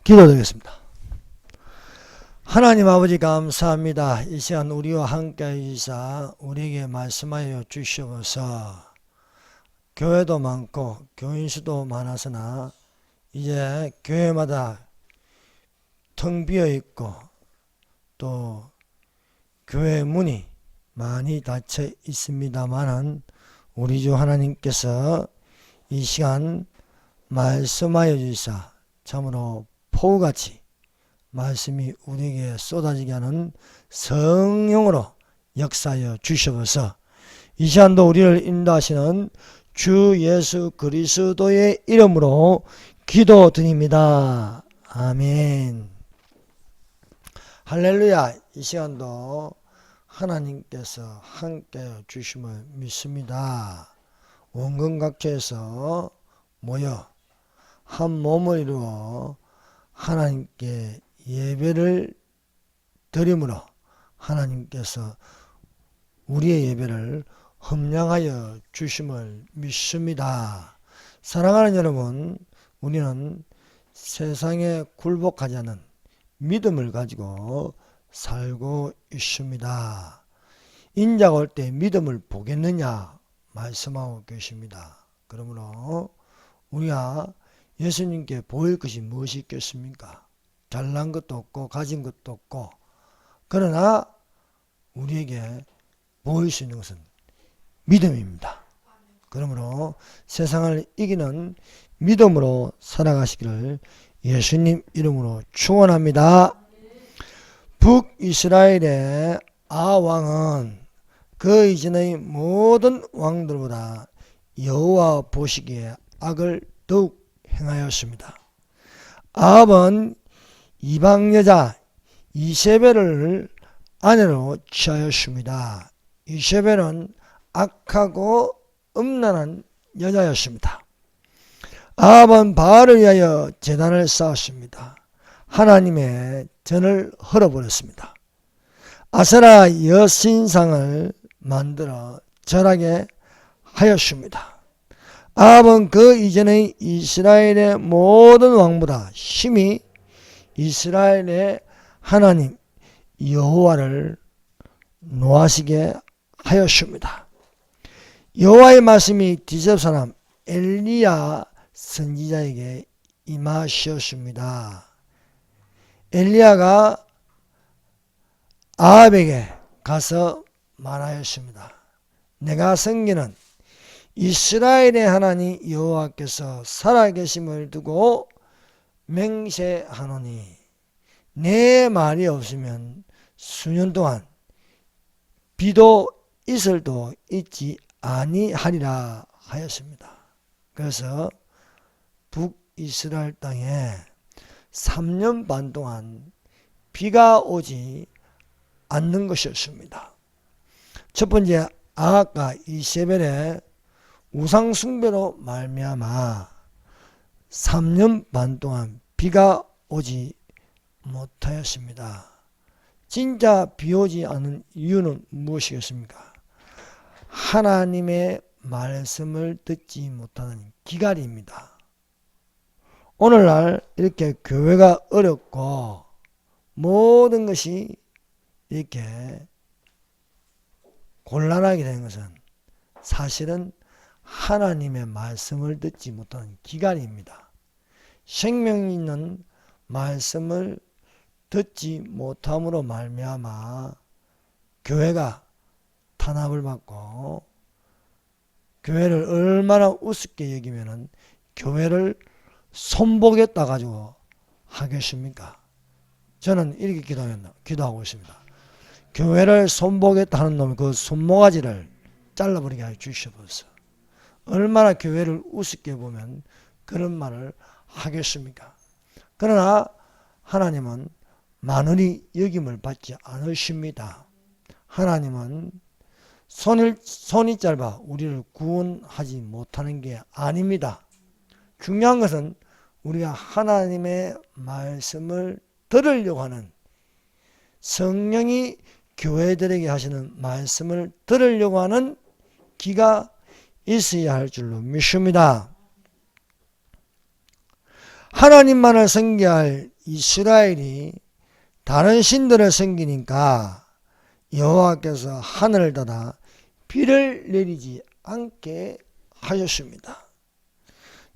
기도드리겠습니다. 하나님 아버지 감사합니다. 이 시간 우리와 함께 하시사 우리에게 말씀하여 주시옵소서. 교회도 많고 교인 수도 많았으나 이제 교회마다 텅 비어 있고 또 교회 문이 많이 닫혀 있습니다만은 우리 주 하나님께서 이 시간 말씀하여 주시사 참으로 폭우같이 말씀이 우리에게 쏟아지게 하는 성령으로 역사하여 주시옵소서. 이 시간도 우리를 인도하시는 주 예수 그리스도의 이름으로 기도드립니다. 아멘. 할렐루야. 이 시간도 하나님께서 함께 주심을 믿습니다. 원근 각처에서 모여 한 몸을 이루어 하나님께 예배를 드림으로 하나님께서 우리의 예배를 흠량하여 주심을 믿습니다. 사랑하는 여러분, 우리는 세상에 굴복하지 않은 믿음을 가지고 살고 있습니다. 인자가 올 때 믿음을 보겠느냐 말씀하고 계십니다. 그러므로 우리가 예수님께 보일 것이 무엇이 있겠습니까? 잘난 것도 없고 가진 것도 없고, 그러나 우리에게 보일 수 있는 것은 믿음입니다. 그러므로 세상을 이기는 믿음으로 살아가시기를 예수님 이름으로 축원합니다. 북이스라엘의 아왕은 그 이전의 모든 왕들보다 여호와 보시기에 악을 더욱 행하였습니다. 아합은 이방 여자 이세벨을 아내로 취하였습니다. 이세벨은 악하고 음란한 여자였습니다. 아합은 바알을 위하여 제단을 쌓았습니다. 하나님의 전을 헐어버렸습니다. 아세라 여신상을 만들어 절하게 하였습니다. 아합은 그 이전의 이스라엘의 모든 왕보다 심히 이스라엘의 하나님 여호와를 노하시게 하였습니다. 여호와의 말씀이 디셉 사람 엘리야 선지자에게 임하셨습니다. 엘리야가 아합에게 가서 말하였습니다. 내가 섬기는 이스라엘의 하나님 여호와께서 살아계심을 두고 맹세하노니 내 말이 없으면 수년 동안 비도 이슬도 있지 아니하리라 하였습니다. 그래서 북이스라엘 땅에 3년 반 동안 비가 오지 않는 것이었습니다. 첫 번째, 아합과 이세벨의 우상 숭배로 말미암아 3년 반 동안 비가 오지 못하였습니다. 진짜 비 오지 않은 이유는 무엇이겠습니까? 하나님의 말씀을 듣지 못하는 기갈입니다. 오늘날 이렇게 교회가 어렵고 모든 것이 이렇게 곤란하게 된 것은 사실은 하나님의 말씀을 듣지 못하는 기갈입니다. 생명 있는 말씀을 듣지 못함으로 말미암아 교회가 탄압을 받고 교회를 얼마나 우습게 여기면은 교회를 손보겠다 가지고 하겠습니까? 저는 이렇게 기도하고 있습니다. 교회를 손보겠다 하는 놈이 그 손모가지를 잘라버리게 하여 주시옵소서. 얼마나 교회를 우습게 보면 그런 말을 하겠습니까? 그러나 하나님은 만원이 여김을 받지 않으십니다. 하나님은 손이 짧아 우리를 구원하지 못하는 게 아닙니다. 중요한 것은 우리가 하나님의 말씀을 들으려고 하는, 성령이 교회들에게 하시는 말씀을 들으려고 하는 귀가 있어야 할 줄로 믿습니다. 하나님만을 섬겨야 할 이스라엘이 다른 신들을 섬기니까 여호와께서 하늘을 닫아 비를 내리지 않게 하셨습니다.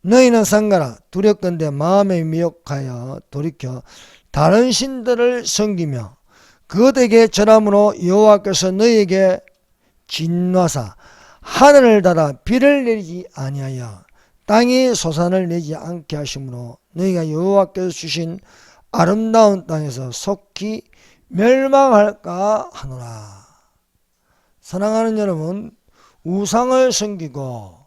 너희는 삼가라. 두렵건대 마음에 미혹하여 돌이켜 다른 신들을 섬기며 그것에게 절함으로 여호와께서 너희에게 진노하사 하늘을 닫아 비를 내리지 아니하여 땅이 소산을 내지 않게 하심으로 너희가 여호와께서 주신 아름다운 땅에서 속히 멸망할까 하노라. 사랑하는 여러분, 우상을 섬기고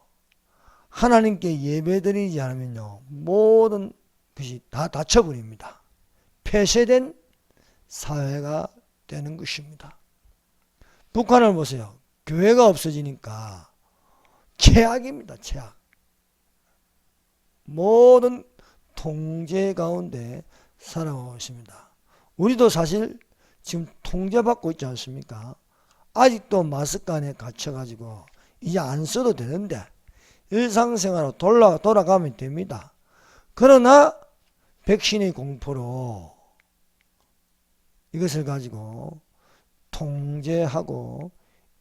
하나님께 예배드리지 않으면요, 모든 것이 다 닫혀버립니다. 폐쇄된 사회가 되는 것입니다. 북한을 보세요. 교회가 없어지니까 최악입니다. 최악. 모든 통제 가운데 살아가고 있습니다. 우리도 사실 지금 통제받고 있지 않습니까? 아직도 마스크 안에 갇혀가지고 이제 안 써도 되는데 일상생활로 돌아가면 됩니다. 그러나 백신의 공포로 이것을 가지고 통제하고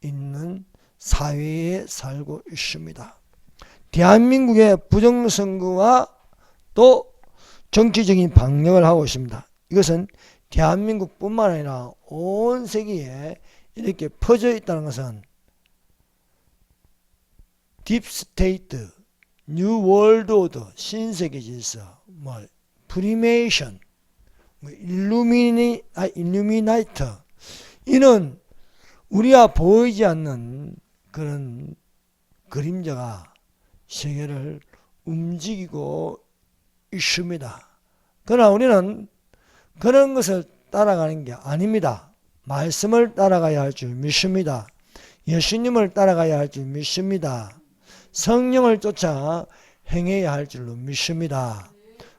있는 사회에 살고 있습니다. 대한민국의 부정선거와 또 정치적인 방역을 하고 있습니다. 이것은 대한민국뿐만 아니라 온 세계에 이렇게 퍼져 있다는 것은 딥스테이트, 뉴 월드 오더, 신세계 질서, 프리메이션, 일루미나이트, 이는 우리가 보이지 않는 그런 그림자가 세계를 움직이고 있습니다. 그러나 우리는 그런 것을 따라가는 게 아닙니다. 말씀을 따라가야 할 줄 믿습니다. 예수님을 따라가야 할 줄 믿습니다. 성령을 쫓아 행해야 할 줄로 믿습니다.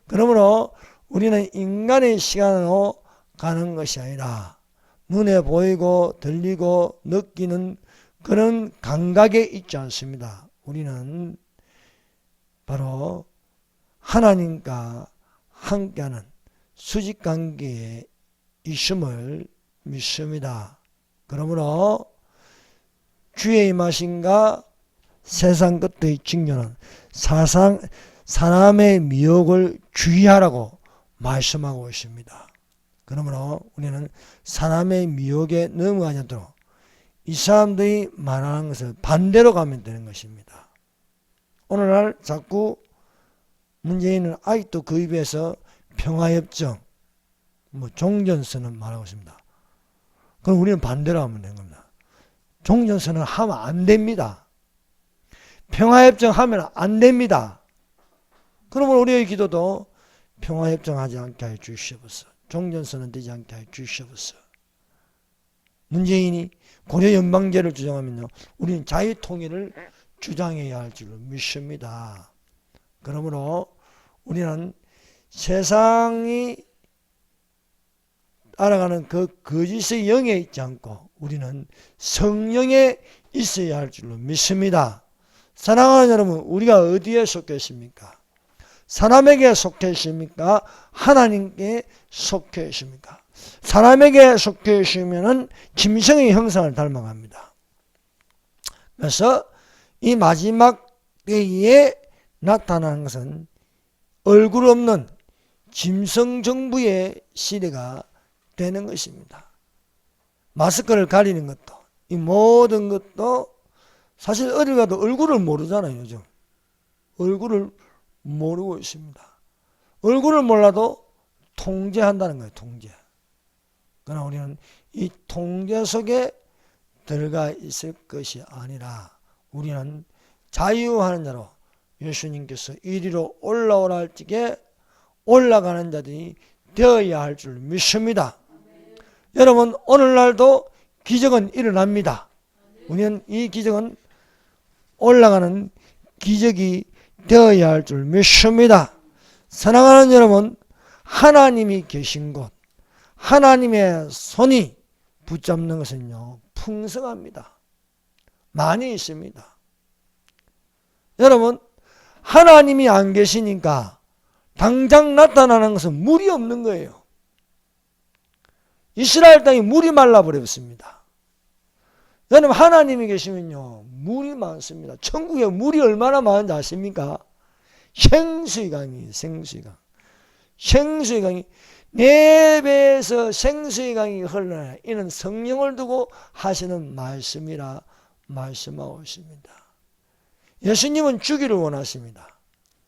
그러므로 우리는 인간의 시간으로 가는 것이 아니라 눈에 보이고 들리고 느끼는 그런 감각에 있지 않습니다. 우리는 바로 하나님과 함께하는 수직관계에 있음을 믿습니다. 그러므로 주의 임하심과 세상 끝의 징조는 사람의 미혹을 주의하라고 말씀하고 있습니다. 그러므로 우리는 사람의 미혹에 넘어가지 않도록 이 사람들이 말하는 것을 반대로 가면 되는 것입니다. 오늘날 자꾸 문재인은 아직도 그 입에서 평화협정, 종전선언 말하고 있습니다. 그럼 우리는 반대로 하면 되는 겁니다. 종전선언 하면 안 됩니다. 평화협정 하면 안 됩니다. 그러면 우리의 기도도 평화협정 하지 않게 해 주시옵소서. 종전선언 되지 않게 해 주시옵소서. 문재인이 고려연방제를 주장하면요, 우리는 자유통일을 주장해야 할 줄로 믿습니다. 그러므로 우리는 세상이 알아가는 그 거짓의 영에 있지 않고 우리는 성령에 있어야 할 줄로 믿습니다. 사랑하는 여러분, 우리가 어디에 속해 있습니까? 사람에게 속해 있습니까? 하나님께 속해 있습니까? 사람에게 속해 있으면 짐승의 형상을 닮아갑니다. 그래서 이 마지막 때에 나타나는 것은 얼굴 없는 짐승 정부의 시대가 되는 것입니다. 마스크를 가리는 것도, 이 모든 것도 사실 어딜 가도 얼굴을 모르잖아요. 요즘 얼굴을 모르고 있습니다. 얼굴을 몰라도 통제한다는 거예요. 통제. 그러나 우리는 이 통제 속에 들어가 있을 것이 아니라 우리는 자유하는 자로 예수님께서 이리로 올라오라 할 적에 올라가는 자들이 되어야 할 줄 믿습니다. 여러분, 오늘날도 기적은 일어납니다. 우리는 이 기적은 올라가는 기적이 되어야 할 줄 믿습니다. 사랑하는 여러분, 하나님이 계신 곳, 하나님의 손이 붙잡는 것은요, 풍성합니다. 많이 있습니다. 여러분, 하나님이 안 계시니까 당장 나타나는 것은 물이 없는 거예요. 이스라엘 땅이 물이 말라버렸습니다. 여러분, 하나님이 계시면요 물이 많습니다. 천국에 물이 얼마나 많은지 아십니까? 생수의 강이, 생수의 강. 생수의 강이 네 배에서 생수의 강이 흘러나요. 이는 성령을 두고 하시는 말씀이라 말씀하고 있습니다. 예수님은 주기를 원하십니다.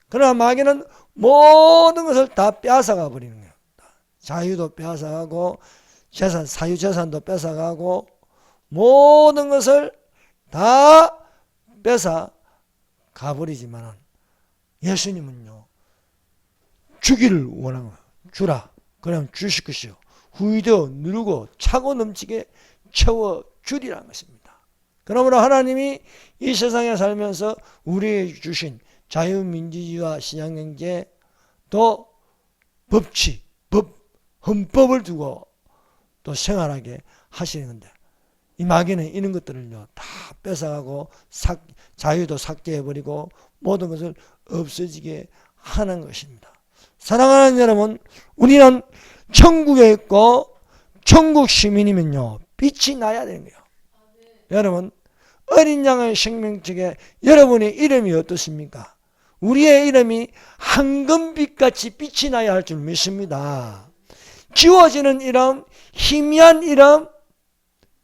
그러나 마귀는 모든 것을 다 빼앗아가 버리는 거예요. 자유도 빼앗아가고 재산, 사유재산도 뺏어가고 모든 것을 다 뺏어 가버리지만 예수님은요 주기를 원하는 거예요. 주라. 그러면 주실 것이요 후이되어 누르고 차고 넘치게 채워주리라는 것입니다. 그러므로 하나님이 이 세상에 살면서 우리에게 주신 자유민주주의와 시장경제 또 법치, 헌법을 두고 또 생활하게 하시는 건데 이 마귀는 이런 것들을요 다 뺏어가고 자유도 삭제해버리고 모든 것을 없어지게 하는 것입니다. 사랑하는 여러분, 우리는 천국에 있고 천국 시민이면요 빛이 나야 되는 거예요. 여러분, 어린 양의 생명책에 여러분의 이름이 어떻습니까? 우리의 이름이 황금빛같이 빛이 나야 할 줄 믿습니다. 지워지는 이름, 희미한 이름,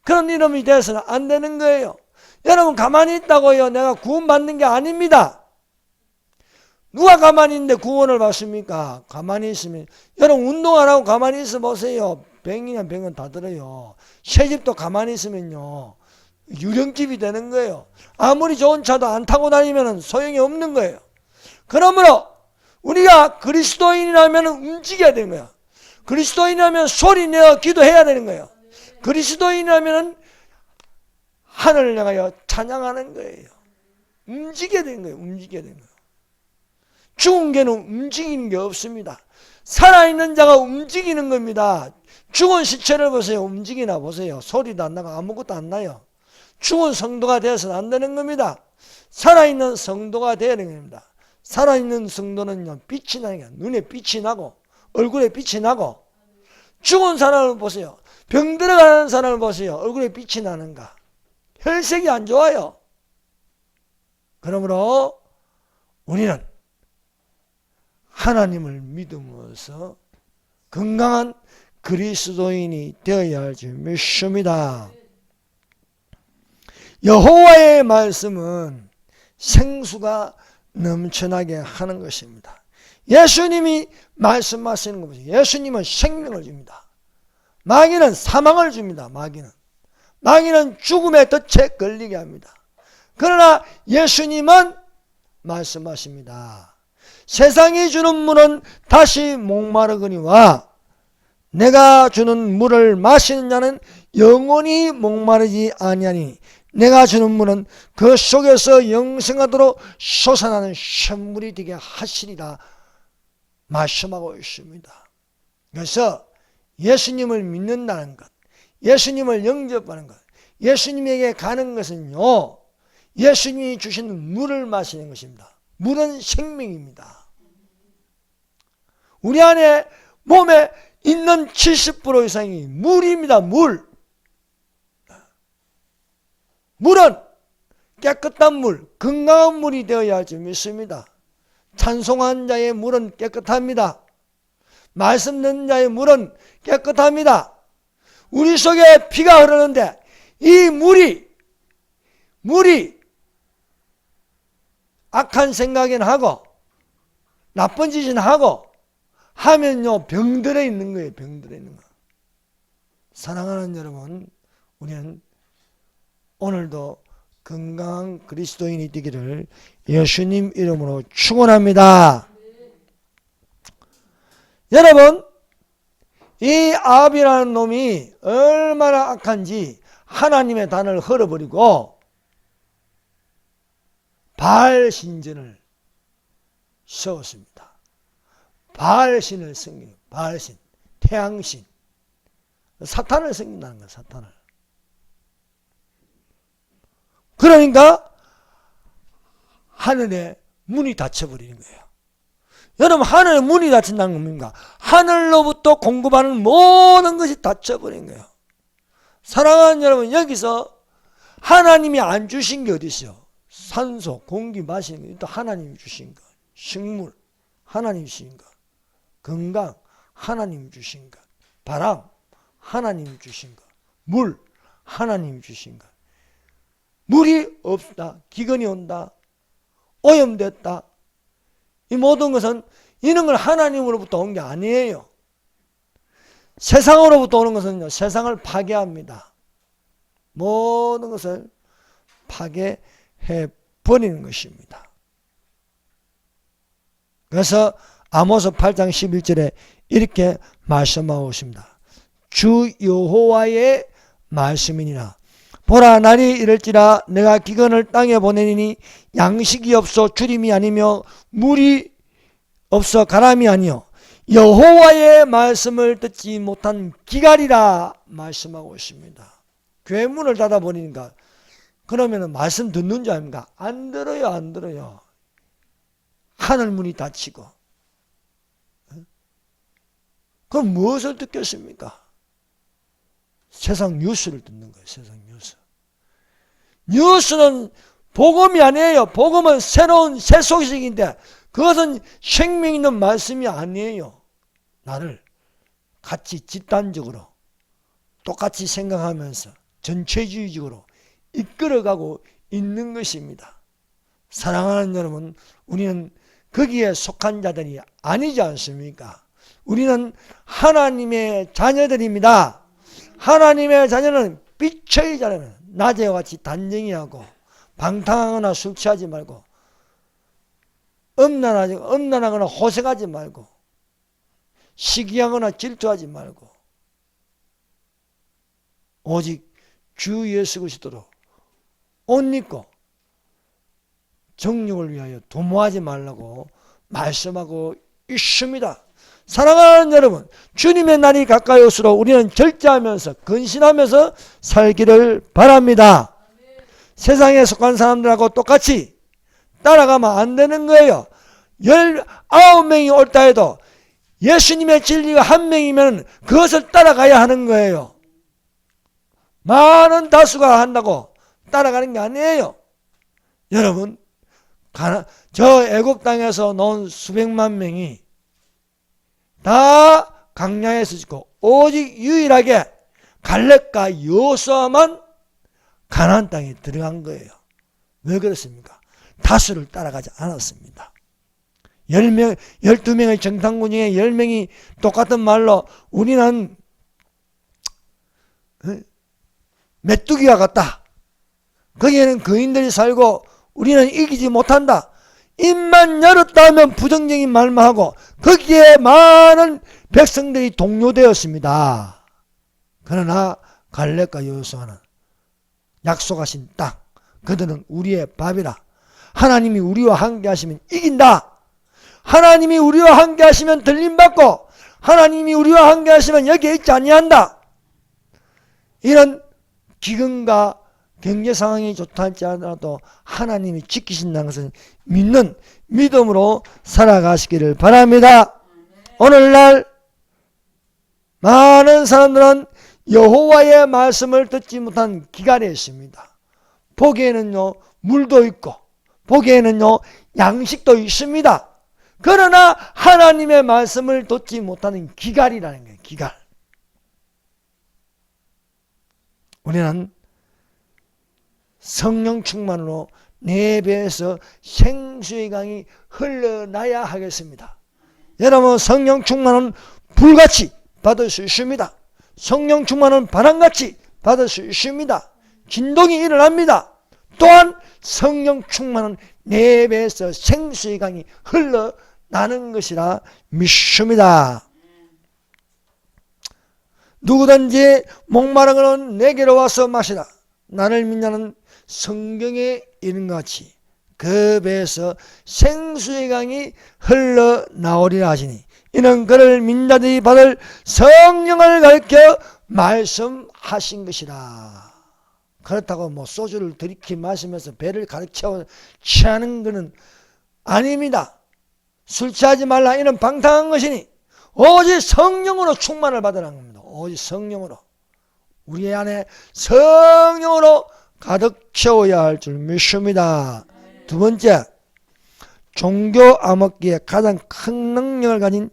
그런 이름이 돼서는 안 되는 거예요. 여러분, 가만히 있다고요 내가 구원받는 게 아닙니다. 누가 가만히 있는데 구원을 받습니까? 가만히 있으면, 여러분 운동 안 하고 가만히 있어 보세요. 병이나 병은 다 들어요. 새집도 가만히 있으면요 유령집이 되는 거예요. 아무리 좋은 차도 안 타고 다니면 소용이 없는 거예요. 그러므로 우리가 그리스도인이라면 움직여야 되는 거예요. 그리스도인이라면 소리 내어 기도해야 되는 거예요. 그리스도인이라면 하늘을 향하여 찬양하는 거예요. 움직여야 되는 거예요. 움직여야 되는 거예요. 죽은 개는 움직이는 게 없습니다. 살아있는 자가 움직이는 겁니다. 죽은 시체를 보세요. 움직이나 보세요. 소리도 안 나고 아무것도 안 나요. 죽은 성도가 되어서는 안 되는 겁니다. 살아있는 성도가 되어야 되는 겁니다. 살아있는 성도는요 빛이 나는 게 눈에 빛이 나고 얼굴에 빛이 나고, 죽은 사람을 보세요. 병 들어가는 사람을 보세요. 얼굴에 빛이 나는가? 혈색이 안 좋아요. 그러므로 우리는 하나님을 믿음으로써 건강한 그리스도인이 되어야 할 줄 믿습니다. 여호와의 말씀은 생수가 넘쳐나게 하는 것입니다. 예수님이 말씀하시는 거 보세요. 예수님은 생명을 줍니다. 마귀는 사망을 줍니다. 마귀는 죽음의 덫에 걸리게 합니다. 그러나 예수님은 말씀하십니다. 세상이 주는 물은 다시 목마르거니와 내가 주는 물을 마시는 자는 영원히 목마르지 아니하니 내가 주는 물은 그 속에서 영생하도록 솟아나는 샘물이 되게 하시리라 말씀하고 있습니다. 그래서 예수님을 믿는다는 것, 예수님을 영접하는 것, 예수님에게 가는 것은요 예수님이 주시는 물을 마시는 것입니다. 물은 생명입니다. 우리 안에 몸에 있는 70% 이상이 물입니다. 물은 깨끗한 물, 건강한 물이 되어야 할 줄 믿습니다. 찬송한 자의 물은 깨끗합니다. 말씀 듣는 자의 물은 깨끗합니다. 우리 속에 피가 흐르는데 이 물이 악한 생각이나 하고 나쁜 짓이나 하고 하면요 병들어 있는 거예요. 병들어 있는 거. 사랑하는 여러분, 우리는 오늘도 건강한 그리스도인이 되기를 예수님 이름으로 축원합니다. 여러분, 이 아합이라는 놈이 얼마나 악한지 하나님의 단을 헐어버리고 바알 신전을 세웠습니다. 바알신을 섬기는, 바알신, 태양신, 사탄을 섬긴다는 거예요. 사탄을. 그러니까 하늘에 문이 닫혀버리는 거예요. 여러분, 하늘의 문이 닫힌다는 겁니까? 하늘로부터 공급하는 모든 것이 닫혀버린 거예요. 사랑하는 여러분, 여기서 하나님이 안 주신 게 어디 있어요? 산소, 공기 마시는 거, 또 하나님이 주신 거. 식물, 하나님이 주신 거. 건강, 하나님이 주신 거. 바람, 하나님이 주신 거. 물, 하나님이 주신 거. 물이 없다, 기근이 온다, 오염됐다, 이 모든 것은 이런 건 하나님으로부터 온 게 아니에요. 세상으로부터 오는 것은요, 세상을 파괴합니다. 모든 것을 파괴해 버리는 것입니다. 그래서 아모스 8장 11절에 이렇게 말씀하고 있습니다. 주 여호와의 말씀이니라. 보라, 날이 이럴지라 내가 기근을 땅에 보내니 양식이 없어 주림이 아니며 물이 없어 가람이 아니요 여호와의 말씀을 듣지 못한 기갈이라 말씀하고 있습니다. 교회 문을 닫아버리니까 그러면 말씀 듣는 줄 아닙니까? 안 들어요, 안 들어요. 하늘 문이 닫히고. 그럼 무엇을 듣겠습니까? 세상 뉴스를 듣는 거예요. 세상 뉴스. 뉴스는 복음이 아니에요. 복음은 새로운 새 소식인데 그것은 생명 있는 말씀이 아니에요. 나를 같이 집단적으로 똑같이 생각하면서 전체주의적으로 이끌어가고 있는 것입니다. 사랑하는 여러분, 우리는 거기에 속한 자들이 아니지 않습니까? 우리는 하나님의 자녀들입니다. 하나님의 자녀는 빛의 자녀는 낮에와 같이 단정히 하고 방탕하거나 술 취하지 말고 음란하거나 호색하지 말고 시기하거나 질투하지 말고 오직 주 예수 그리스도로 옷 입고 정욕을 위하여 도모하지 말라고 말씀하고 있습니다. 사랑하는 여러분, 주님의 날이 가까이 올수록 우리는 절제하면서 근신하면서 살기를 바랍니다. 세상에 속한 사람들하고 똑같이 따라가면 안 되는 거예요. 19명이 옳다 해도 예수님의 진리가 한 명이면 그것을 따라가야 하는 거예요. 많은 다수가 한다고 따라가는 게 아니에요. 여러분, 저 애굽 땅에서 나온 수백만 명이 다 광야에서 짓고 오직 유일하게 갈렙과 여호수아만 가나안 땅에 들어간 거예요. 왜 그렇습니까? 다수를 따라가지 않았습니다. 10명, 12명의 정탐꾼 중에 10명이 똑같은 말로 우리는 메뚜기와 같다. 거기에는 거인들이 살고 우리는 이기지 못한다. 입만 열었다 하면 부정적인 말만 하고 거기에 많은 백성들이 동요되었습니다. 그러나 갈렙과 여호수아는 약속하신 땅, 그들은 우리의 밥이라. 하나님이 우리와 함께 하시면 이긴다. 하나님이 우리와 함께 하시면 들림받고 하나님이 우리와 함께 하시면 여기에 있지 아니한다. 이런 기근과 경제 상황이 좋다 할지 않아도 하나님이 지키신다는 것을 믿는 믿음으로 살아가시기를 바랍니다. 오늘날 많은 사람들은 여호와의 말씀을 듣지 못한 기갈에 있습니다. 보기에는요 물도 있고 보기에는요 양식도 있습니다. 그러나 하나님의 말씀을 듣지 못하는 기갈이라는 거예요. 기갈. 우리는 성령 충만으로 내 배에서 생수의 강이 흘러나야 하겠습니다. 여러분, 성령 충만은 불같이 받을 수 있습니다. 성령 충만은 바람같이 받을 수 있습니다. 진동이 일어납니다. 또한 성령 충만은 내 배에서 생수의 강이 흘러나는 것이라 믿습니다. 누구든지 목마른 것은 내게로 와서 마시라. 나를 믿냐는 성경에 있는 것 같이 그 배에서 생수의 강이 흘러나오리라 하시니 이는 그를 믿는 자들이 받을 성령을 가르쳐 말씀하신 것이라. 그렇다고 뭐 소주를 들이키 마시면서 배를 가득 채워 취하는 것은 아닙니다. 술 취하지 말라. 이는 방탕한 것이니 오직 성령으로 충만을 받으라는 겁니다. 오직 성령으로. 우리 안에 성령으로 가득 채워야 할 줄 믿습니다. 두 번째, 종교 암흑기에 가장 큰 능력을 가진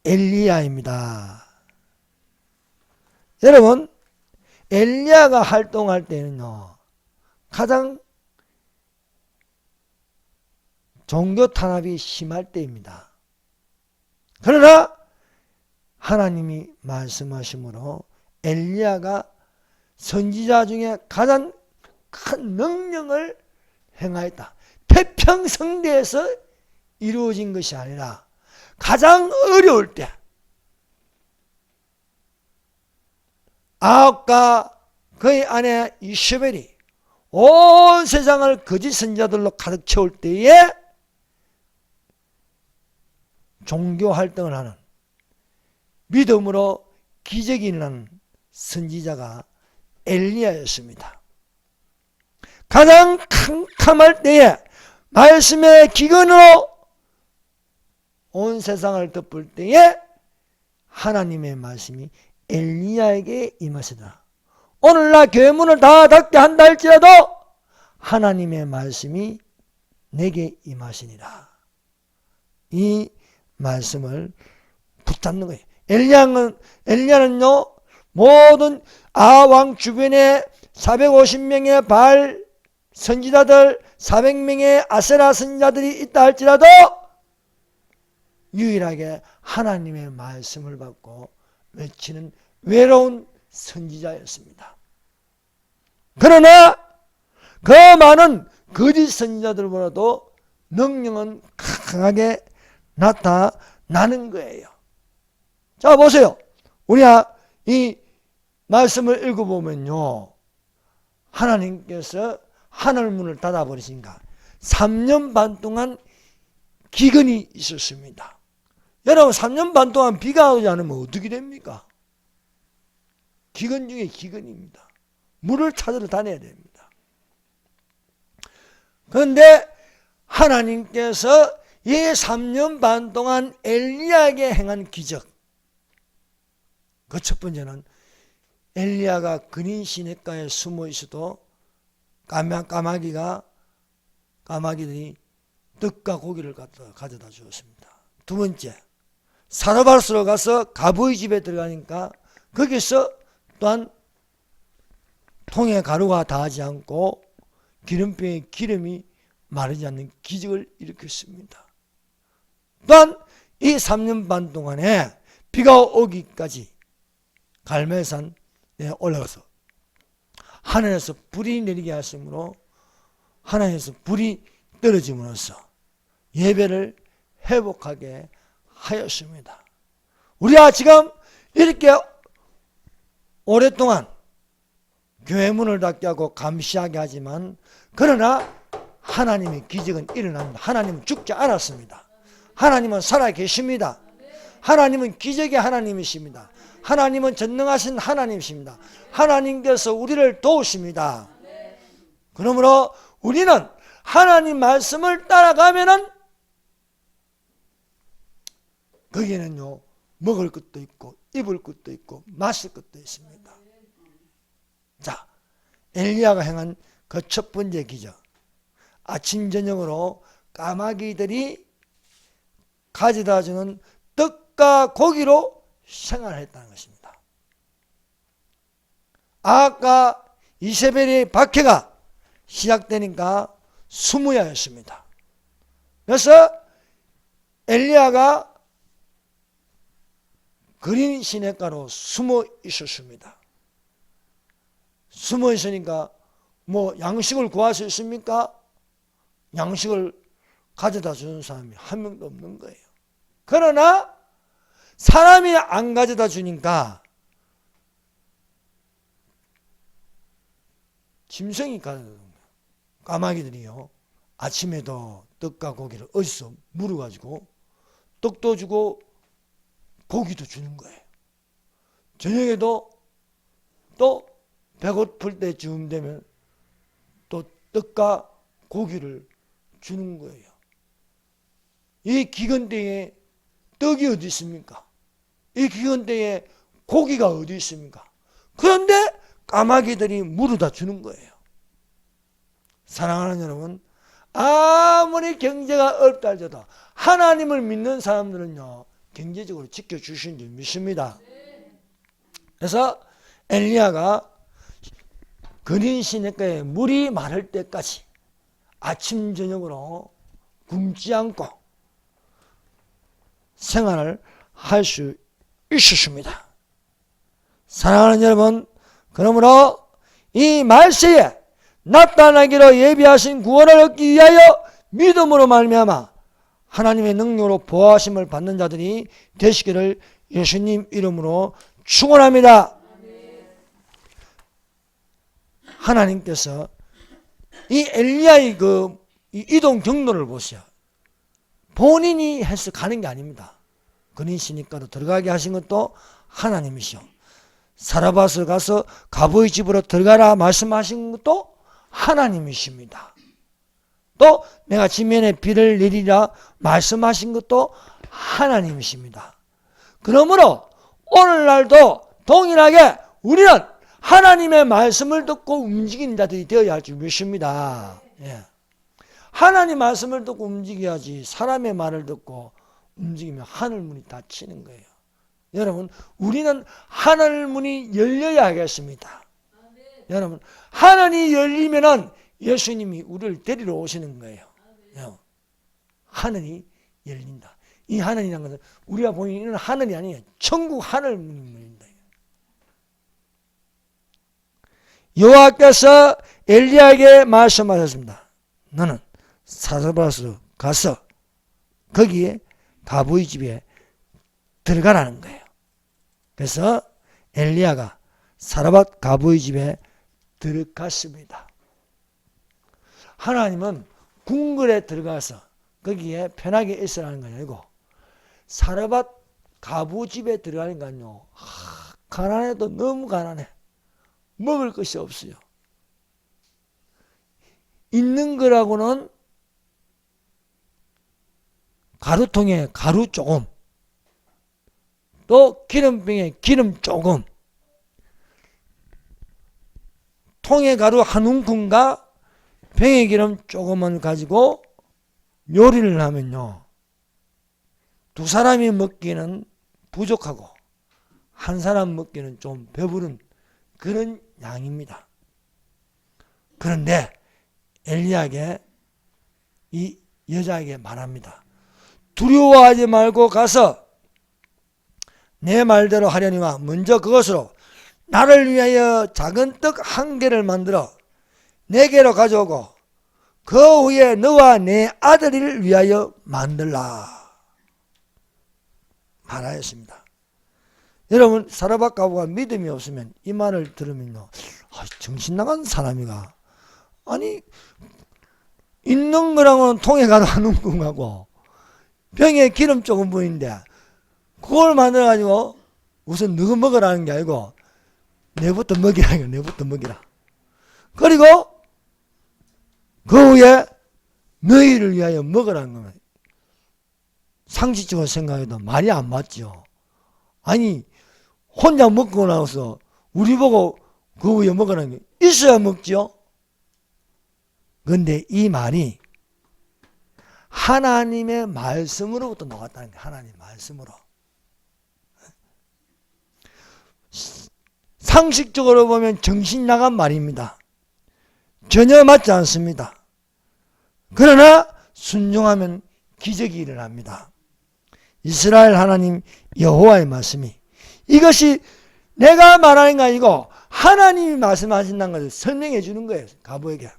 엘리야입니다. 여러분, 엘리야가 활동할 때는요, 가장 종교 탄압이 심할 때입니다. 그러나 하나님이 말씀하심으로 엘리야가 선지자 중에 가장 큰 능력을 행하였다. 태평성대에서 이루어진 것이 아니라 가장 어려울 때 아합과 그의 아내 이세벨이 온 세상을 거짓 선지자들로 가득 채울 때에 종교 활동을 하는 믿음으로 기적이 일어나는 선지자가 엘리야였습니다. 가장 캄캄할 때에 말씀의 기근으로 온 세상을 덮을 때에 하나님의 말씀이 엘리야에게 임하시더라. 오늘날 교회 문을 다 닫게 한다 할지라도 하나님의 말씀이 내게 임하시니라. 이 말씀을 붙잡는 거예요. 엘리야는요, 모든 아왕 주변에 450명의 바알 선지자들, 400명의 아세라 선지자들이 있다 할지라도 유일하게 하나님의 말씀을 받고 외치는 외로운 선지자였습니다. 그러나 그 많은 거짓 선지자들보다도 능력은 강하게 나타나는 거예요. 자, 보세요. 우리가 이 말씀을 읽어보면요, 하나님께서 하늘문을 닫아버리시니까 3년 반 동안 기근이 있었습니다. 여러분, 3년 반 동안 비가 오지 않으면 어떻게 됩니까? 기근 중에 기근입니다. 물을 찾으러 다녀야 됩니다. 그런데 하나님께서 이 3년 반 동안 엘리야에게 행한 기적, 그 첫 번째는 엘리야가 근인 시냇가에 숨어 있어도 까마귀들이 떡과 고기를 가져다 주었습니다. 두 번째, 사르밧으로 가서 가부의 집에 들어가니까 거기서 또한 통에 가루가 닿지 않고 기름병에 기름이 마르지 않는 기적을 일으켰습니다. 또한 이 3년 반 동안에 비가 오기까지 갈멜산에 올라가서 하늘에서 불이 내리게 하심으로 하나님에서 불이 떨어짐으로써 예배를 회복하게 하였습니다. 우리가 지금 이렇게 오랫동안 교회 문을 닫게 하고 감시하게 하지만, 그러나 하나님의 기적은 일어납니다. 하나님은 죽지 않았습니다. 하나님은 살아계십니다. 하나님은 기적의 하나님이십니다. 하나님은 전능하신 하나님이십니다. 하나님께서 우리를 도우십니다. 그러므로 우리는 하나님 말씀을 따라가면은 거기에는요, 먹을 것도 있고 입을 것도 있고 마실 것도 있습니다. 자, 엘리야가 행한 그 첫 번째 기적, 아침 저녁으로 까마귀들이 가져다 주는 떡과 고기로 생활했다는 것입니다. 아까 이세벨의 박해가 시작되니까 숨어야였습니다. 그래서 엘리야가 그린 시냇가로 숨어 있었습니다. 숨어 있으니까 뭐 양식을 구할 수 있습니까? 양식을 가져다 주는 사람이 한 명도 없는 거예요. 그러나 사람이 안 가져다 주니까 짐승이 가져다 주는 거예요. 까마귀들이요, 아침에도 떡과 고기를 어디서 물어가지고 떡도 주고 고기도 주는 거예요. 저녁에도 또 배고플 때쯤 되면 또 떡과 고기를 주는 거예요. 이 기근대에 떡이 어디 있습니까? 이 기근대에 고기가 어디 있습니까? 그런데 까마귀들이 물어다 주는 거예요. 사랑하는 여러분, 아무리 경제가 없다 할지라도 하나님을 믿는 사람들은요, 경제적으로 지켜주신 줄 믿습니다. 그래서 엘리야가 근인 시냇가에 물이 마를 때까지 아침 저녁으로 굶지 않고 생활을 할 수 있었습니다. 사랑하는 여러분, 그러므로 이 말세에 나타나기로 예비하신 구원을 얻기 위하여 믿음으로 말미암아 하나님의 능력으로 보호하심을 받는 자들이 되시기를 예수님 이름으로 축원합니다. 하나님께서 이 엘리야의 그 이동 경로를 보세요. 본인이 해서 가는 게 아닙니다. 근인시니까도 들어가게 하신 것도 하나님이시오. 사라밧을 가서 가보의 집으로 들어가라 말씀하신 것도 하나님이십니다. 또 내가 지면에 비를 내리라 말씀하신 것도 하나님이십니다. 그러므로 오늘날도 동일하게 우리는 하나님의 말씀을 듣고 움직이는 자들이 되어야 할 줄 믿습니다. 예. 하나님 말씀을 듣고 움직여야지 사람의 말을 듣고 움직이면 하늘문이 닫히는 거예요. 여러분, 우리는 하늘문이 열려야 하겠습니다. 여러분, 하늘이 열리면은 예수님이 우리를 데리러 오시는 거예요. 하늘이 열린다. 이 하늘이라는 것은 우리가 보이는 하늘이 아니에요. 천국 하늘문입니다. 여호와께서 엘리야에게 말씀하셨습니다. 너는 사르밧으로 가서 거기에 가부의 집에 들어가라는 거예요. 그래서 엘리야가 사르밧 가부의 집에 들어갔습니다. 하나님은 궁궐에 들어가서 거기에 편하게 있으라는 건 아니고 사르밧 가부 집에 들어가는 건요, 가난해도 너무 가난해. 먹을 것이 없어요. 있는 거라고는 가루통에 가루 조금, 또 기름병에 기름 조금, 통에 가루 한 움큼과 병에 기름 조금만 가지고 요리를 하면요, 두 사람이 먹기는 부족하고 한 사람 먹기는 좀 배부른 그런 양입니다. 그런데 엘리야에게 이 여자에게 말합니다. 두려워하지 말고 가서 내 말대로 하려니와 먼저 그것으로 나를 위하여 작은 떡 한 개를 만들어 내게로 가져오고 그 후에 너와 내 아들을 위하여 만들라 말하였습니다. 여러분, 사르밧 가부가 믿음이 없으면 이 말을 들으면요, 정신 나간 사람이가, 아니 있는 거랑은 통에 가도 한 움큼하고 병에 기름 조금 보이는데 그걸 만들어 가지고 우선 너가 먹으라는 게 아니고 내부터 먹이라는 거야. 내부터 먹이라. 그리고 그 후에 너희를 위하여 먹으라는 거면 상식적으로 생각해도 말이 안 맞죠. 아니 혼자 먹고 나서 우리 보고 그 후에 먹으라는 게 있어야 먹죠. 그런데 이 말이 하나님의 말씀으로부터 나왔다는 거예요. 하나님의 말씀으로. 상식적으로 보면 정신 나간 말입니다. 전혀 맞지 않습니다. 그러나 순종하면 기적이 일어납니다. 이스라엘 하나님 여호와의 말씀이, 이것이 내가 말하는 게 아니고 하나님이 말씀하신다는 것을 설명해 주는 거예요. 가부에게.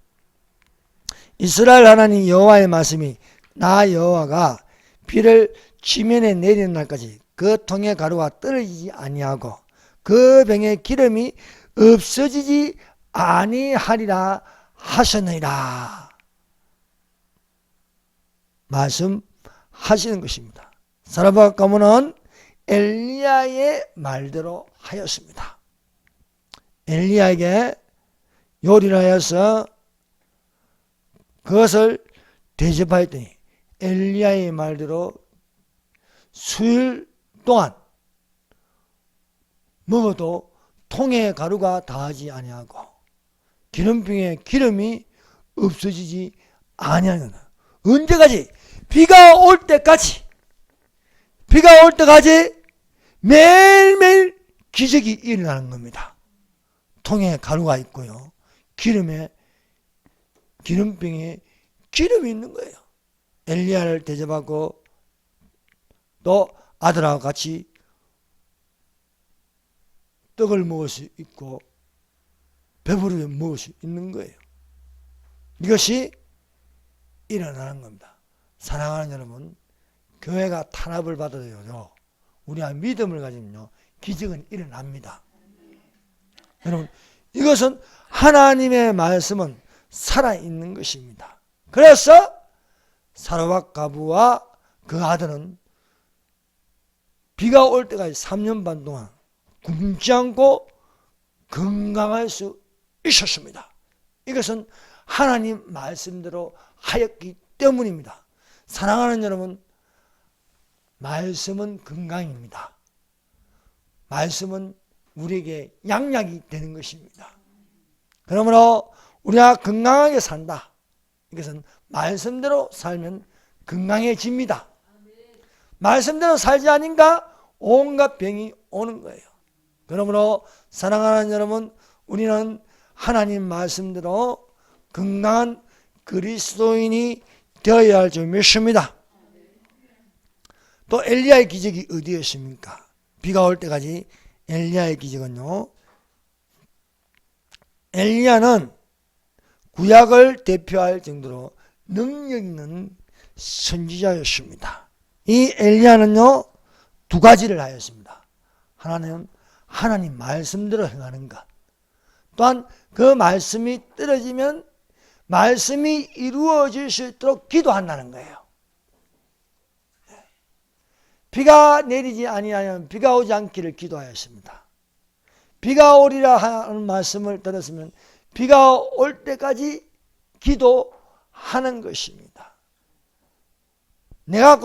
이스라엘 하나님 여호와의 말씀이 나 여호와가 비를 지면에 내리는 날까지 그 통의 가루가 떨어지지 아니하고 그 병에 기름이 없어지지 아니하리라 하셨느니라 말씀하시는 것입니다. 사르밧 가문은 엘리야의 말대로 하였습니다. 엘리야에게 요리를 하여서 그것을 대접하였더니 엘리야의 말대로 수일 동안 먹어도 통에 가루가 닿지 아니하고 기름병에 기름이 없어지지 아니하는 거다. 언제까지? 비가 올 때까지 매일매일 기적이 일어나는 겁니다. 통에 가루가 있고요. 기름병에 기름이 있는 거예요. 엘리야를 대접하고 또 아들하고 같이 떡을 먹을 수 있고 배부르게 먹을 수 있는 거예요. 이것이 일어나는 겁니다. 사랑하는 여러분, 교회가 탄압을 받아도요, 우리가 믿음을 가지면요, 기적은 일어납니다. 여러분, 이것은 하나님의 말씀은 살아있는 것입니다. 그래서 사르밧 과부와 그 아들은 비가 올 때까지 3년 반 동안 굶지 않고 건강할 수 있었습니다. 이것은 하나님 말씀대로 하였기 때문입니다. 사랑하는 여러분, 말씀은 건강입니다. 말씀은 우리에게 양약이 되는 것입니다. 그러므로 우리가 건강하게 산다. 이것은 말씀대로 살면 건강해집니다. 말씀대로 살지 않은가 온갖 병이 오는 거예요. 그러므로 사랑하는 여러분, 우리는 하나님 말씀대로 건강한 그리스도인이 되어야 할 줄 믿습니다. 또 엘리야의 기적이 어디에 있습니까? 비가 올 때까지 엘리야의 기적은요, 엘리야는 구약을 대표할 정도로 능력 있는 선지자였습니다. 이 엘리야는요, 두 가지를 하였습니다. 하나는 하나님 말씀대로 행하는 것, 또한 그 말씀이 떨어지면 말씀이 이루어질 수 있도록 기도한다는 거예요. 비가 내리지 아니하면 비가 오지 않기를 기도하였습니다. 비가 오리라 하는 말씀을 들었으면 비가 올 때까지 기도하는 것입니다. 내가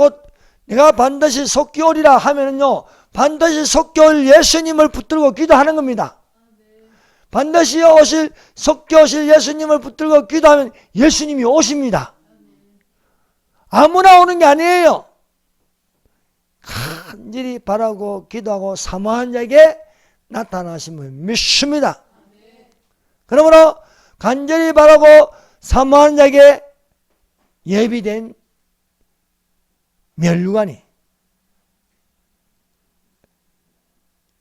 반드시 속기 오리라 하면은요, 반드시 속기 올 예수님을 붙들고 기도하는 겁니다. 반드시 속기 오실 예수님을 붙들고 기도하면 예수님이 오십니다. 아무나 오는 게 아니에요. 간절히 바라고 기도하고 사모하는 자에게 나타나심을 믿습니다. 그러므로 간절히 바라고 사모하는 자에게 예비된 멸류관이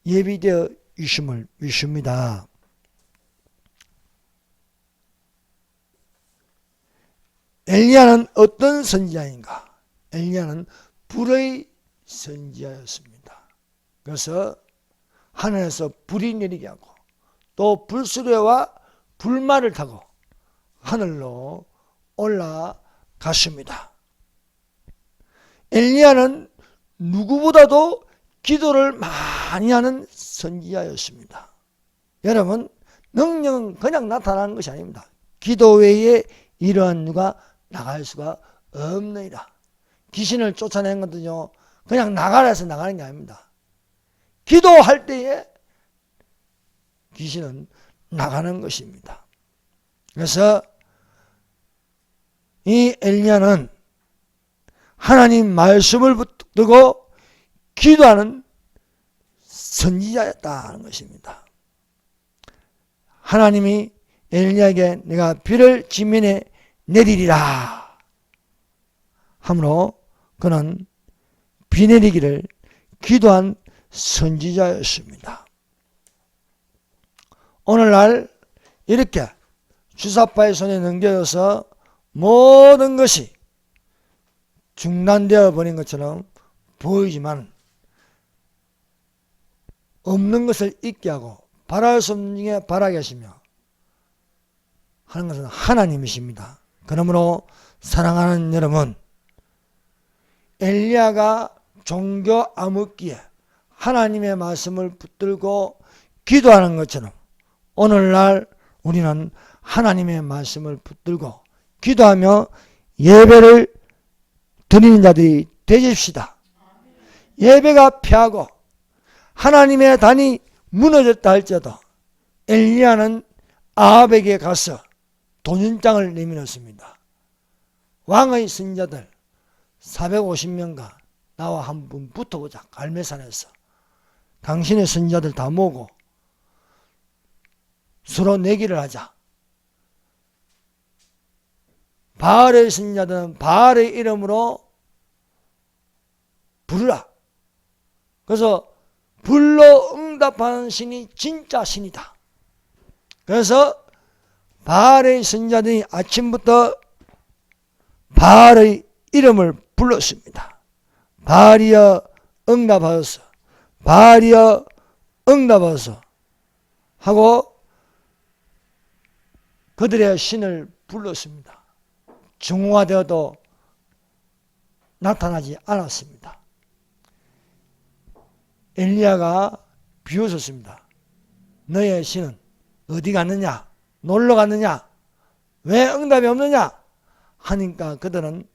예비되어 있음을 믿습니다. 엘리야는 어떤 선지자인가? 엘리야는 불의 선지자였습니다. 그래서 하늘에서 불이 내리게 하고 또 불수레와 불말을 타고 하늘로 올라갔습니다. 엘리야는 누구보다도 기도를 많이 하는 선지자였습니다. 여러분, 능력은 그냥 나타나는 것이 아닙니다. 기도 외에 이러한 누가 나갈 수가 없느니라. 귀신을 쫓아내는 것도요, 그냥 나가라 해서 나가는 게 아닙니다. 기도할 때에 귀신은 나가는 것입니다. 그래서 이 엘리야는 하나님 말씀을 붙들고 기도하는 선지자였다는 것입니다. 하나님이 엘리야에게 내가 비를 지면에 내리리라 하므로 그는 비 내리기를 기도한 선지자였습니다. 오늘날 이렇게 주사파의 손에 넘겨져서 모든 것이 중단되어 버린 것처럼 보이지만 없는 것을 있게 하고 바랄 수 없는 중에 바라게 하시며 하는 것은 하나님이십니다. 그러므로 사랑하는 여러분, 엘리야가 종교 암흑기에 하나님의 말씀을 붙들고 기도하는 것처럼 오늘날 우리는 하나님의 말씀을 붙들고 기도하며 예배를 드리는 자들이 되십시다. 예배가 패하고 하나님의 단이 무너졌다 할지라도 엘리야는 아합에게 가서 도전장을 내밀었습니다. 왕의 선지자들 450명과 나와 한 분 붙어보자. 갈매산에서 당신의 선지자들 다 모으고 서로 내기를 하자. 바알의 선지자들은 바알의 이름으로 부르라. 그래서 불로 응답하는 신이 진짜 신이다. 그래서 바알의 선지자들이 아침부터 바알의 이름을 불렀습니다. 바알이여 응답하소서, 바알이여 응답하소서 하고 그들의 신을 불렀습니다. 중화되어도 나타나지 않았습니다. 엘리야가 비웃었습니다. 너의 신은 어디 갔느냐? 놀러 갔느냐? 왜 응답이 없느냐? 하니까 그들은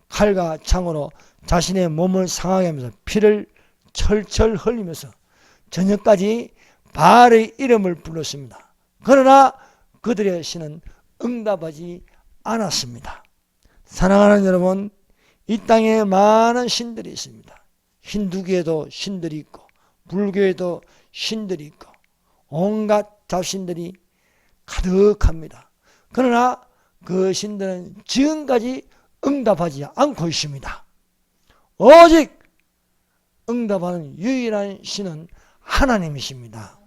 칼과 창으로 자신의 몸을 상하게 하면서 피를 철철 흘리면서 저녁까지 바알의 이름을 불렀습니다. 그러나 그들의 신은 응답하지 않았습니다. 사랑하는 여러분, 이 땅에 많은 신들이 있습니다. 힌두교에도 신들이 있고 불교에도 신들이 있고 온갖 잡신들이 가득합니다. 그러나 그 신들은 지금까지 응답하지 않고 있습니다. 오직 응답하는 유일한 신은 하나님이십니다.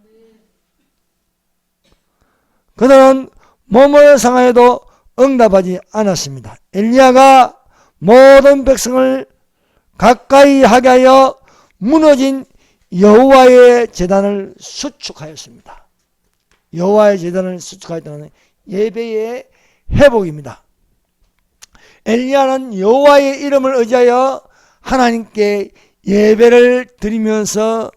그들은 몸을 상하여도 응답하지 않았습니다. 엘리야가 모든 백성을 가까이 하게 하여 무너진 여호와의 제단을 수축하였습니다. 여호와의 제단을 수축하였다는 예배의 회복입니다. 엘리야는 여호와의 이름을 의지하여 하나님께 예배를 드리면서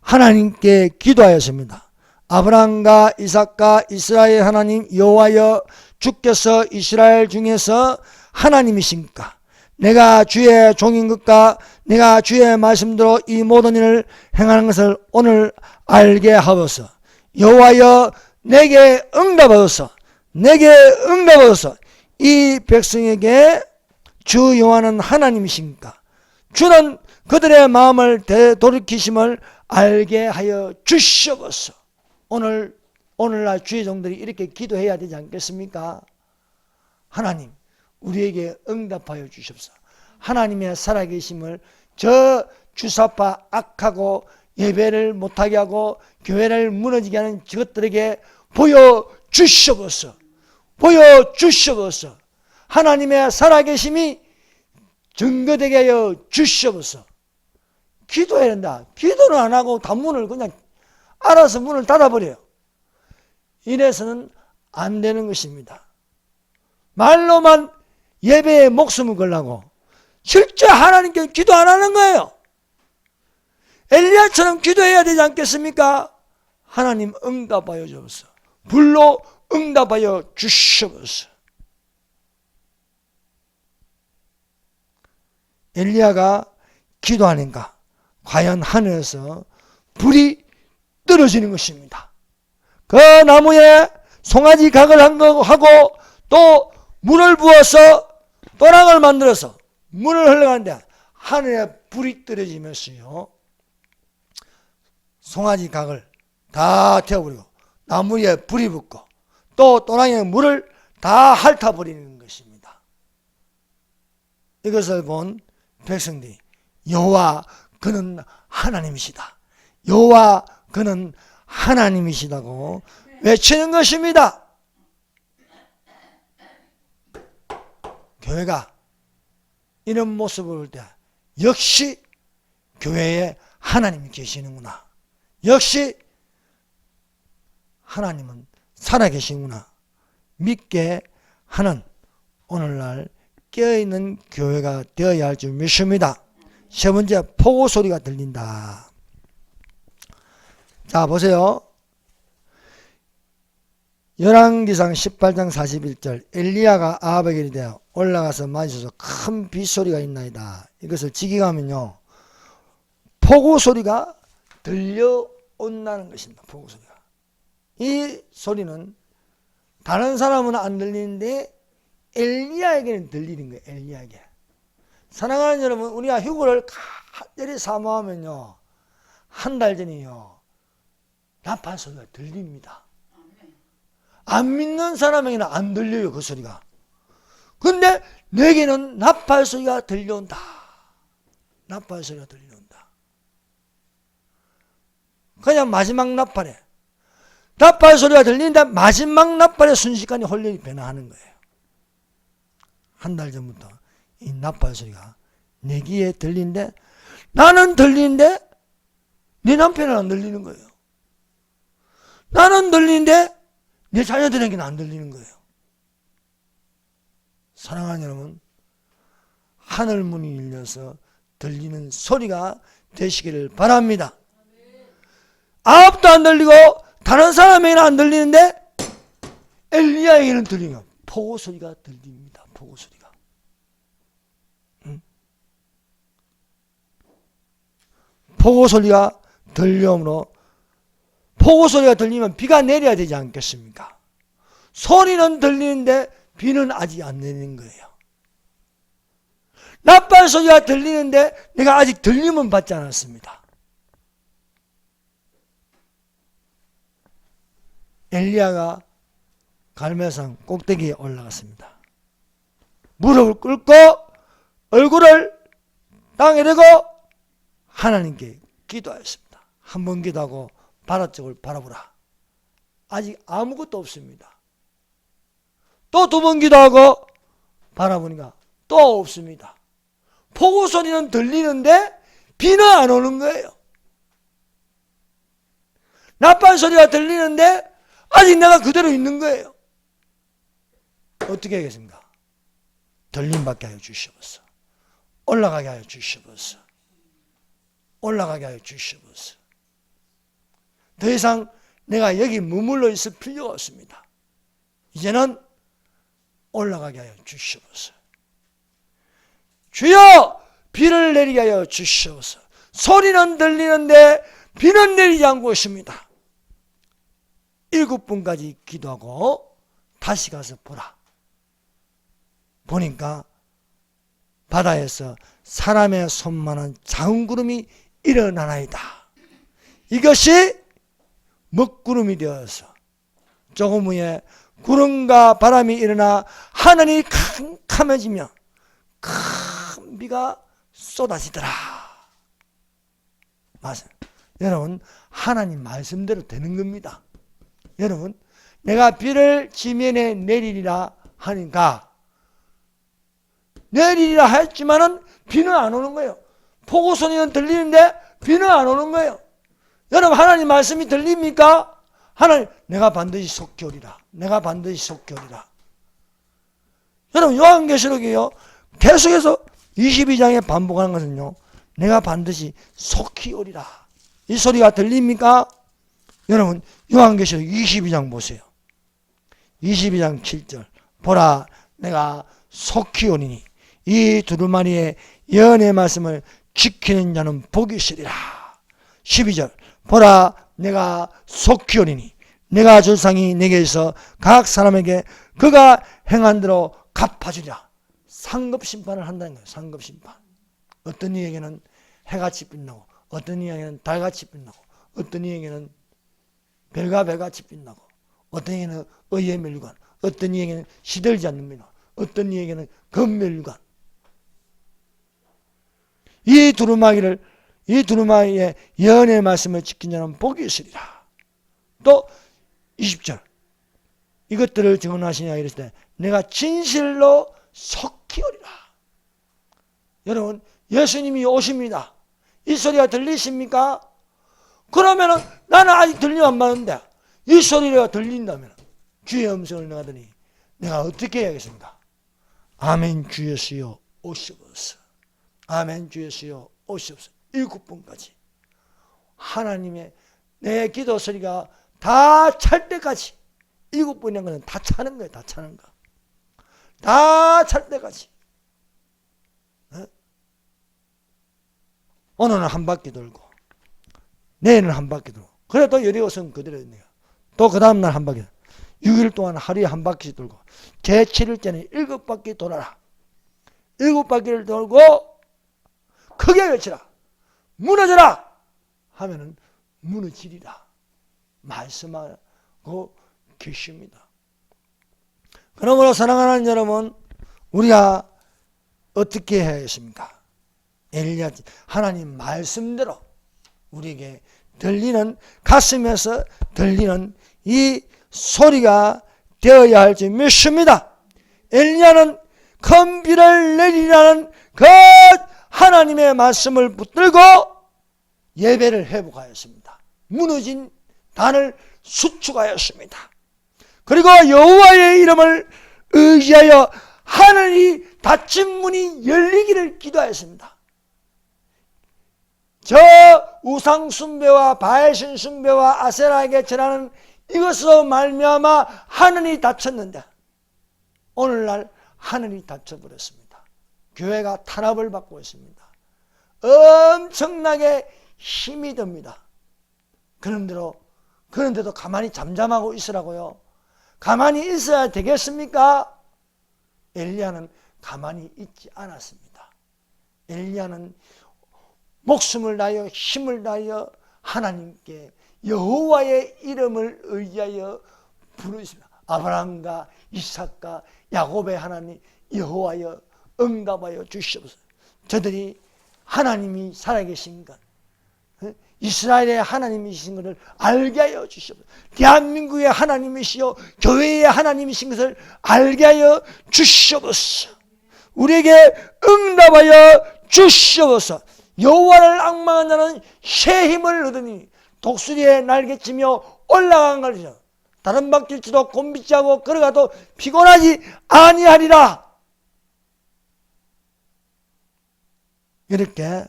하나님께 기도하였습니다. 아브라함과 이삭과 이스라엘 하나님 여호와여, 주께서 이스라엘 중에서 하나님이십니까? 내가 주의 종인 것과 내가 주의 말씀대로 이 모든 일을 행하는 것을 오늘 알게 하옵소서. 여호와여, 내게 응답하소서. 내게 응답하소서. 이 백성에게 주 여호와는 하나님이십니까? 주는 그들의 마음을 되돌이키심을 알게 하여 주시옵소서. 오늘날 주의 종들이 이렇게 기도해야 되지 않겠습니까? 하나님, 우리에게 응답하여 주시옵소서. 하나님의 살아계심을 저 주사파 악하고 예배를 못하게 하고 교회를 무너지게 하는 저것들에게 보여주시옵소서. 보여주시옵소서. 하나님의 살아계심이 증거되게 하여 주시옵소서. 기도해야 된다. 기도를 안 하고 단문을 그냥 알아서 문을 닫아버려요. 이래서는 안 되는 것입니다. 말로만 예배에 목숨을 걸라고 실제 하나님께 기도 안 하는 거예요. 엘리야처럼 기도해야 되지 않겠습니까? 하나님 응답하여 주옵소서. 불로 응답하여 주시옵소서. 엘리야가 기도하니까 과연 하늘에서 불이 떨어지는 것입니다. 그 나무에 송아지 각을 하고 또 물을 부어서 또랑을 만들어서 물을 흘러가는데 하늘에 불이 떨어지면서요, 송아지 각을 다 태워버리고 나무 위에 불이 붙고 또 또랑에 물을 다 핥아버리는 것입니다. 이것을 본 백성들이 여호와 그는 하나님이시다, 여호와 그는 하나님이시다고 외치는 것입니다. 교회가 이런 모습을 볼 때 역시 교회에 하나님이 계시는구나, 역시 하나님은 살아계시구나 믿게 하는 오늘날 깨어있는 교회가 되어야 할 줄 믿습니다. 세 번째, 폭우 소리가 들린다. 자, 보세요. 열왕기상 18장 41절 엘리야가 아합에게 이르되 올라가서 맞으소서 큰 빗소리가 있나이다. 이것을 직역하면요 폭우 소리가 들려온다는 것입니다. 폭우 소리가. 이 소리는 다른 사람은 안 들리는데 엘리야에게는 들리는 거예요. 엘리야에게. 사랑하는 여러분, 우리가 휴거를 간절히 사모하면요 한 달 전에요 나팔 소리가 들립니다. 안 믿는 사람에게는 안 들려요 그 소리가. 근데 내게는 나팔 소리가 들려온다. 나팔 소리가 들려온다. 그냥 마지막 나팔에 나팔 소리가 들리는데 마지막 나팔에 순식간에 혼련이 변화하는 거예요. 한 달 전부터 이 나팔 소리가 내 귀에 들리는데 나는 들리는데 내 남편은 안 들리는 거예요. 나는 들리는데 내 자녀들에게는 안 들리는 거예요. 사랑하는 여러분, 하늘 문이 열려서 들리는 소리가 되시기를 바랍니다. 아합도 안 들리고 다른 사람에게는 안 들리는데 엘리야에게는 들리면 폭우 소리가 들립니다. 폭우 소리가. 폭우 소리가 들려오므로 폭우 소리가 들리면 비가 내려야 되지 않겠습니까? 소리는 들리는데 비는 아직 안 내리는 거예요. 나팔 소리가 들리는데 내가 아직 들림은 받지 않았습니다. 엘리야가 갈멜산 꼭대기에 올라갔습니다. 무릎을 꿇고 얼굴을 땅에 대고 하나님께 기도하였습니다. 한 번 기도하고 바다 쪽을 바라보라. 아직 아무것도 없습니다. 또 두 번 기도하고 바라보니까 또 없습니다. 폭우 소리는 들리는데 비는 안 오는 거예요. 나팔 소리가 들리는데 아직 내가 그대로 있는 거예요. 어떻게 하겠습니까? 들림받게 하여 주시옵소서. 올라가게 하여 주시옵소서. 올라가게 하여 주시옵소서. 더 이상 내가 여기 머물러 있을 필요가 없습니다. 이제는 올라가게 하여 주시옵소서. 주여 비를 내리게 하여 주시옵소서. 소리는 들리는데 비는 내리지 않고 있습니다. 7분까지 기도하고 다시 가서 보라. 보니까 바다에서 사람의 손만한 작은 구름이 일어나나이다. 이것이 먹구름이 되어서 조금 후에 구름과 바람이 일어나 하늘이 캄캄해지며 큰 비가 쏟아지더라. 맞아요. 여러분, 하나님 말씀대로 되는 겁니다. 여러분, 내가 비를 지면에 내리리라 하니까 내리리라 했지만은 비는 안 오는 거예요. 폭우 소리는 들리는데 비는 안 오는 거예요. 여러분, 하나님 말씀이 들립니까? 하나님, 내가 반드시 속히 오리라. 내가 반드시 속히 오리라. 여러분, 요한계시록이요 계속해서 22장에 반복하는 것은요, 내가 반드시 속히 오리라. 이 소리가 들립니까? 여러분, 요한계시록 22장 보세요. 22장 7절. 보라, 내가 속히 오리니 이 두루마리의 예언의 말씀을 지키는 자는 복이 있으리라. 12절. 보라, 내가 속히 오리니 내가 줄 상이 내게 있어 각 사람에게 그가 행한 대로 갚아주리라. 상급 심판을 한다는 거예요. 상급 심판. 어떤 이에게는 해같이 빛나고, 어떤 이에게는 달같이 빛나고, 어떤 이에게는 별과 별같이 빛나고, 어떤 이에게는 의의 멸관, 어떤 이에게는 시들지 않는 멸관, 어떤 이에게는 금멸관. 이 두루마기의 예언의 말씀을 지킨 자는 복이 있으리라. 또 20절. 이것들을 증언하시냐 이랬을 때 내가 진실로 속히 오리라. 여러분, 예수님이 오십니다. 이 소리가 들리십니까? 그러면은 나는 아직 들리면 안 받는데 이 소리가 들린다면 주의 음성을 내가더니 내가 어떻게 해야겠습니까? 아멘 주 예수여 오시옵소서. 아멘 주 예수여 오시옵소서. 7분까지 하나님의 내 기도 소리가 다 찰 때까지 7번이라는 것은 다 차는 거예요. 다 차는 거. 다 찰 때까지. 오늘은 한 바퀴 돌고 내일은 한 바퀴 돌고 그래 또 여리고성 그대로 있네요. 또 그 다음날 한 바퀴 6일 동안 하루에 한 바퀴씩 돌고 제7일째는 7바퀴 돌아라. 7바퀴를 돌고 크게 외치라. 무너져라 하면은 무너지리라 말씀하고 계십니다. 그러므로 사랑하는 여러분, 우리가 어떻게 해야겠습니까? 엘리야 하나님 말씀대로 우리에게 들리는, 가슴에서 들리는 이 소리가 되어야 할 줄 믿습니다. 엘리야는 큰 비를 내리라는 그 하나님의 말씀을 붙들고 예배를 회복하였습니다. 무너진 단을 수축하였습니다. 그리고 여호와의 이름을 의지하여 하늘이 닫힌 문이 열리기를 기도하였습니다. 저 우상 숭배와 바알신 숭배와 아세라에게 전하는 이것으로 말미암아 하늘이 닫혔는데 오늘날 하늘이 닫혀버렸습니다. 교회가 탄압을 받고 있습니다. 엄청나게 힘이 듭니다. 그런데도 가만히 잠잠하고 있으라고요. 가만히 있어야 되겠습니까? 엘리야는 가만히 있지 않았습니다. 엘리야는 목숨을 다하여 힘을 다하여 하나님께 여호와의 이름을 의지하여 부르십니다. 아브라함과 이삭과 야곱의 하나님 여호와여 응답하여 주시옵소서. 저들이 하나님이 살아계신 것, 이스라엘의 하나님이신 것을 알게 하여 주시옵소서. 대한민국의 하나님이시여 교회의 하나님이신 것을 알게 하여 주시옵소서. 우리에게 응답하여 주시옵소서. 여호와를 앙망한 자는 새 힘을 얻으니 독수리의 날개치며 올라간 것이죠. 다른 박질치도 곤비지하고 걸어가도 피곤하지 아니하리라. 이렇게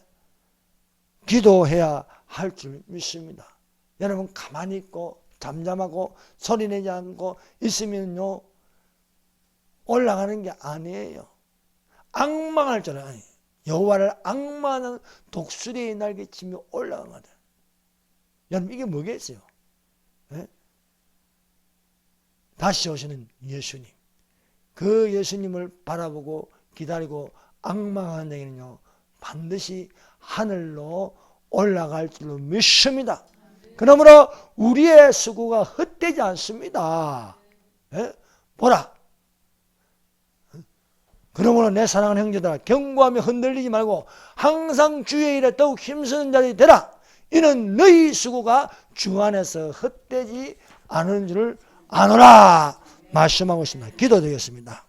기도해야 할 줄 믿습니다. 여러분 가만히 있고 잠잠하고 소리내지 않고 있으면요 올라가는 게 아니에요. 앙망할 줄 아니. 여호와를 앙망하는 독수리의 날개치며 올라간 거다. 여러분 이게 뭐겠어요? 네? 다시 오시는 예수님, 그 예수님을 바라보고 기다리고 앙망하는 자에게는요 반드시 하늘로 올라갈 줄로 믿습니다. 그러므로 우리의 수고가 헛되지 않습니다. 네? 보라, 그러므로 내 사랑하는 형제들아 경고하며 흔들리지 말고 항상 주의 일에 더욱 힘쓰는 자들이 되라. 이는 너희 수고가 주 안에서 헛되지 않은 줄을 아노라 말씀하고 있습니다. 기도드리겠습니다.